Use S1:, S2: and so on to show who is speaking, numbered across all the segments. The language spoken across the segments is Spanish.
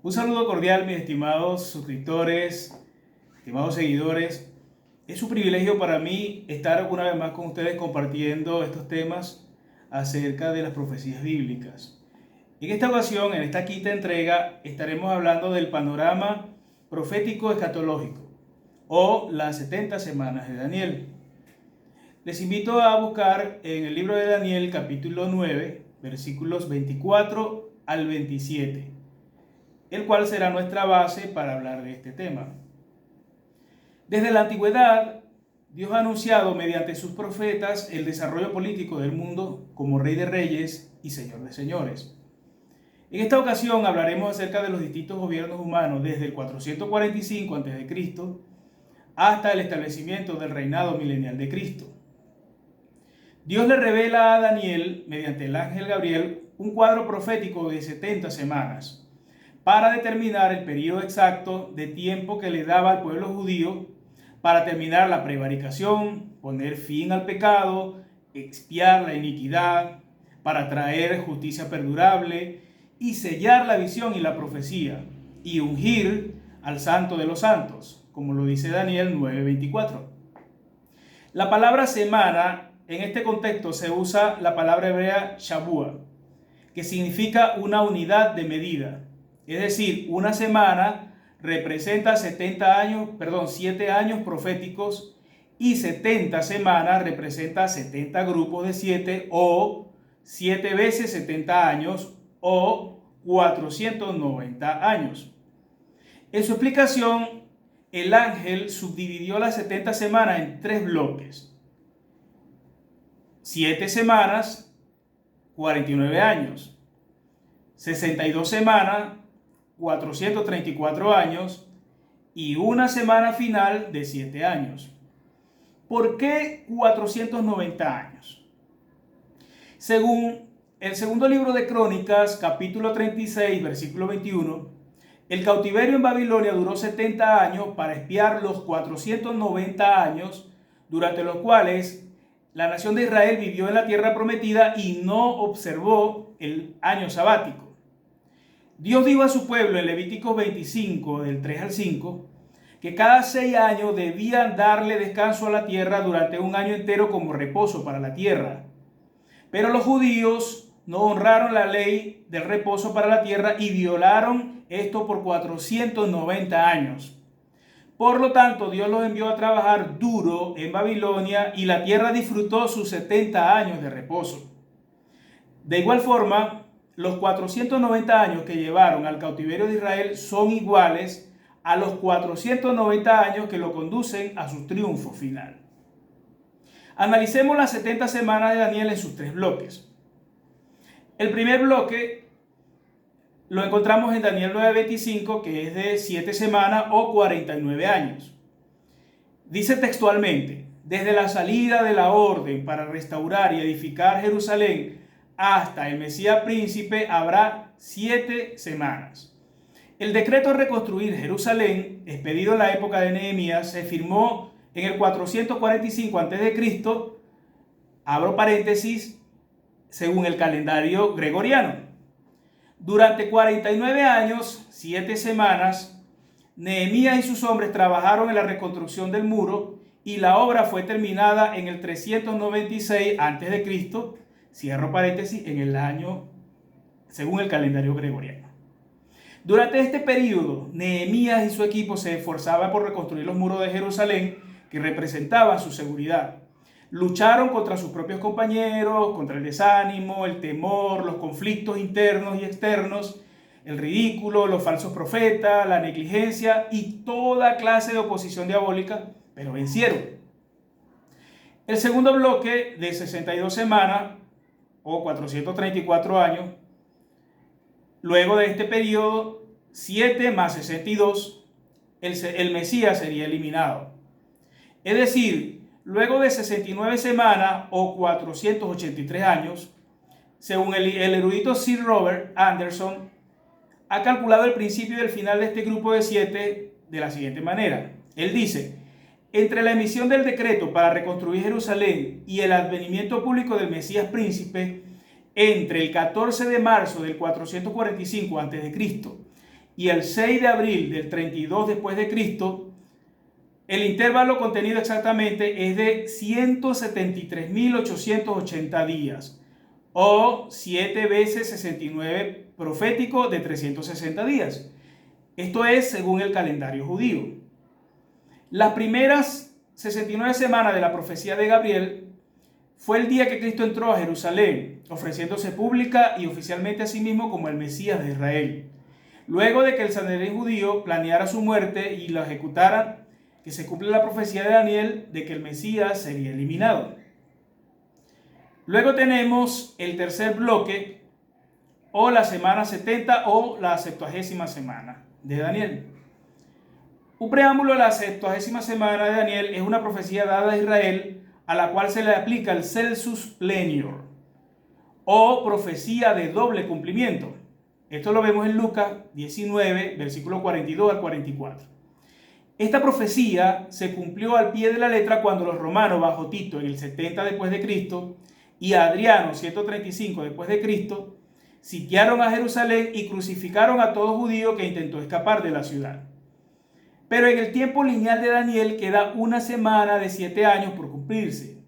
S1: Un saludo cordial, mis estimados suscriptores, estimados seguidores. Es un privilegio para mí estar una vez más con ustedes compartiendo estos temas acerca de las profecías bíblicas. En esta ocasión, en esta quinta entrega, estaremos hablando del panorama profético escatológico o las 70 semanas de Daniel. Les invito a buscar en el libro de Daniel capítulo 9, versículos 24 al 27. El cual será nuestra base para hablar de este tema. Desde la antigüedad, Dios ha anunciado mediante sus profetas el desarrollo político del mundo como Rey de Reyes y Señor de Señores. En esta ocasión hablaremos acerca de los distintos gobiernos humanos desde el 445 a.C. hasta el establecimiento del reinado milenial de Cristo. Dios le revela a Daniel, mediante el ángel Gabriel, un cuadro profético de 70 semanas, para determinar el periodo exacto de tiempo que le daba al pueblo judío para terminar la prevaricación, poner fin al pecado, expiar la iniquidad, para traer justicia perdurable y sellar la visión y la profecía, y ungir al Santo de los Santos, como lo dice Daniel 9:24. La palabra semana, en este contexto se usa la palabra hebrea shabua, que significa una unidad de medida. Es decir, una semana representa 7 años proféticos y 70 semanas representa 70 grupos de 7 o 7 veces 70 años o 490 años. En su explicación, el ángel subdividió las 70 semanas en 3 bloques. 7 semanas, 49 años. 62 semanas, 434 años, y una semana final de 7 años. ¿Por qué 490 años? Según el segundo libro de Crónicas, capítulo 36, versículo 21, el cautiverio en Babilonia duró 70 años para expiar los 490 años, durante los cuales la nación de Israel vivió en la tierra prometida y no observó el año sabático. Dios dijo a su pueblo en Levítico 25, del 3 al 5, que cada 6 años debían darle descanso a la tierra durante un año entero como reposo para la tierra. Pero los judíos no honraron la ley del reposo para la tierra y violaron esto por 490 años. Por lo tanto, Dios los envió a trabajar duro en Babilonia y la tierra disfrutó sus 70 años de reposo. De igual forma, los 490 años que llevaron al cautiverio de Israel son iguales a los 490 años que lo conducen a su triunfo final. Analicemos las 70 semanas de Daniel en sus 3 bloques. El primer bloque lo encontramos en Daniel 9:25, que es de 7 semanas o 49 años. Dice textualmente: desde la salida de la orden para restaurar y edificar Jerusalén hasta el Mesías príncipe habrá 7 semanas. El decreto de reconstruir Jerusalén, expedido en la época de Nehemías, se firmó en el 445 a.C., abro paréntesis, según el calendario gregoriano. Durante 49 años, 7 semanas, Nehemías y sus hombres trabajaron en la reconstrucción del muro y la obra fue terminada en el 396 a.C., cierro paréntesis, en el año según el calendario gregoriano. Durante este periodo, Nehemías y su equipo se esforzaban por reconstruir los muros de Jerusalén, que representaban su seguridad. Lucharon contra sus propios compañeros, contra el desánimo, el temor, los conflictos internos y externos, el ridículo, los falsos profetas, la negligencia y toda clase de oposición diabólica, pero vencieron. El segundo bloque de 62 semanas o 434 años, luego de este periodo, 7 más 62, el Mesías sería eliminado. Es decir, luego de 69 semanas o 483 años, según el erudito Sir Robert Anderson, ha calculado el principio y el final de este grupo de 7 de la siguiente manera. Él dice: entre la emisión del decreto para reconstruir Jerusalén y el advenimiento público del Mesías príncipe, entre el 14 de marzo del 445 a.C. y el 6 de abril del 32 después de Cristo, el intervalo contenido exactamente es de 173.880 días, o 7 veces 69 profético de 360 días. Esto es según el calendario judío. Las primeras 69 semanas de la profecía de Gabriel fue el día que Cristo entró a Jerusalén, ofreciéndose pública y oficialmente a sí mismo como el Mesías de Israel. Luego de que el Sanedrín judío planeara su muerte y lo ejecutara, que se cumple la profecía de Daniel de que el Mesías sería eliminado. Luego tenemos el tercer bloque, o la semana 70 o la 70ª semana de Daniel. Un preámbulo a la 70ª semana de Daniel es una profecía dada a Israel a la cual se le aplica el Celsus Plenior, o profecía de doble cumplimiento. Esto lo vemos en Lucas 19, versículo 42 al 44. Esta profecía se cumplió al pie de la letra cuando los romanos, bajo Tito en el 70 después de Cristo y Adriano 135 después de Cristo, sitiaron a Jerusalén y crucificaron a todo judío que intentó escapar de la ciudad. Pero en el tiempo lineal de Daniel queda una semana de 7 años por cumplirse.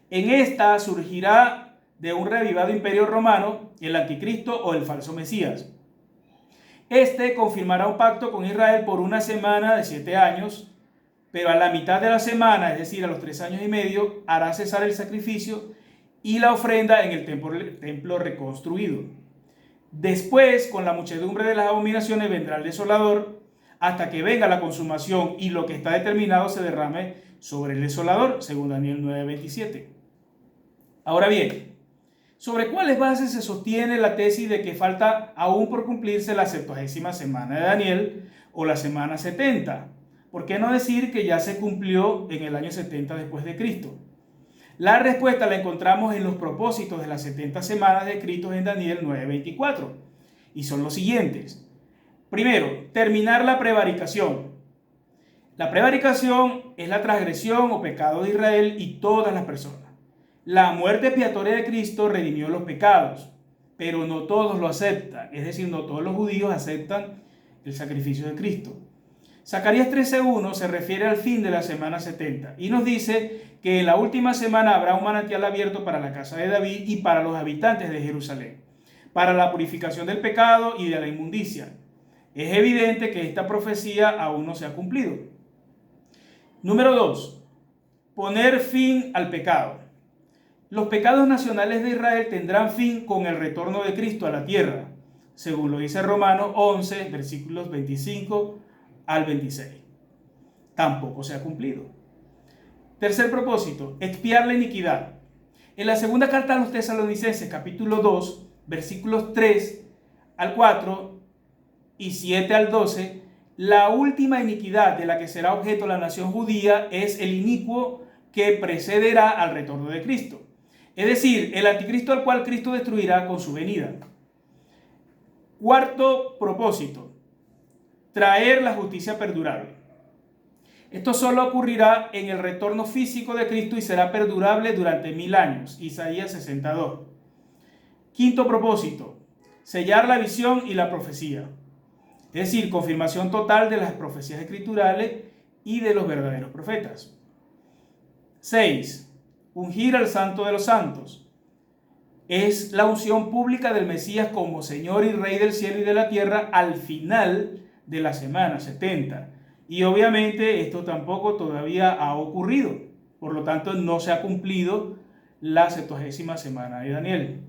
S1: En esta surgirá de un revivado imperio romano el anticristo o el falso Mesías. Este confirmará un pacto con Israel por una semana de 7 años, pero a la mitad de la semana, es decir, a los 3 años y medio, hará cesar el sacrificio y la ofrenda en el templo reconstruido. Después, con la muchedumbre de las abominaciones, vendrá el desolador, hasta que venga la consumación y lo que está determinado se derrame sobre el desolador, según Daniel 9:27. Ahora bien, ¿sobre cuáles bases se sostiene la tesis de que falta aún por cumplirse la 70ª semana de Daniel o la semana 70? ¿Por qué no decir que ya se cumplió en el año 70 después de Cristo? La respuesta la encontramos en los propósitos de las 70 semanas descritos en Daniel 9:24 y son los siguientes. Primero, terminar la prevaricación. La prevaricación es la transgresión o pecado de Israel y todas las personas. La muerte expiatoria de Cristo redimió los pecados, pero no todos lo aceptan, es decir, no todos los judíos aceptan el sacrificio de Cristo. Zacarías 13:1 se refiere al fin de la semana 70 y nos dice que en la última semana habrá un manantial abierto para la casa de David y para los habitantes de Jerusalén, para la purificación del pecado y de la inmundicia. Es evidente que esta profecía aún no se ha cumplido. Número 2. Poner fin al pecado. Los pecados nacionales de Israel tendrán fin con el retorno de Cristo a la tierra, según lo dice Romanos 11, versículos 25 al 26. Tampoco se ha cumplido. Tercer propósito, expiar la iniquidad. En la segunda carta a los Tesalonicenses, capítulo 2, versículos 3 al 4 y 7 al 12, la última iniquidad de la que será objeto la nación judía es el inicuo que precederá al retorno de Cristo. Es decir, el anticristo al cual Cristo destruirá con su venida. Cuarto propósito, traer la justicia perdurable. Esto solo ocurrirá en el retorno físico de Cristo y será perdurable durante 1000 años. Isaías 62. Quinto propósito, sellar la visión y la profecía. Es decir, confirmación total de las profecías escriturales y de los verdaderos profetas. 6. Ungir al Santo de los Santos. Es la unción pública del Mesías como Señor y Rey del cielo y de la tierra al final de la semana 70. Y obviamente esto tampoco todavía ha ocurrido. Por lo tanto, no se ha cumplido la 70ª semana de Daniel.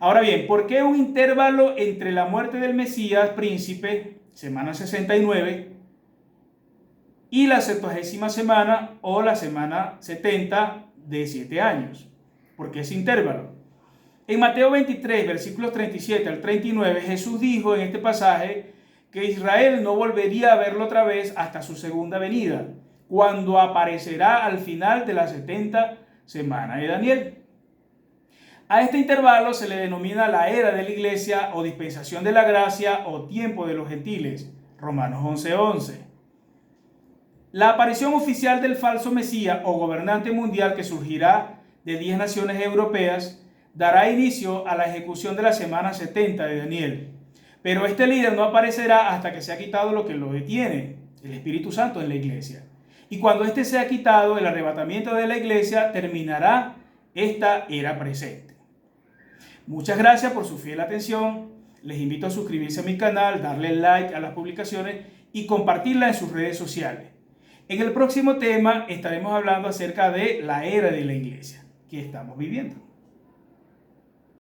S1: Ahora bien, ¿por qué un intervalo entre la muerte del Mesías príncipe, semana 69, y la 70ª semana o la semana 70 de 7 años? ¿Por qué ese intervalo? En Mateo 23, versículos 37 al 39, Jesús dijo en este pasaje que Israel no volvería a verlo otra vez hasta su segunda venida, cuando aparecerá al final de la 70 semana de Daniel. A este intervalo se le denomina la era de la iglesia o dispensación de la gracia o tiempo de los gentiles, Romanos 11:11. La aparición oficial del falso Mesías o gobernante mundial que surgirá de 10 naciones europeas dará inicio a la ejecución de la semana 70 de Daniel. Pero este líder no aparecerá hasta que se ha quitado lo que lo detiene, el Espíritu Santo en la iglesia. Y cuando este sea quitado, el arrebatamiento de la iglesia, terminará esta era presente. Muchas gracias por su fiel atención. Les invito a suscribirse a mi canal, darle like a las publicaciones y compartirla en sus redes sociales. En el próximo tema estaremos hablando acerca de la era de la iglesia que estamos viviendo.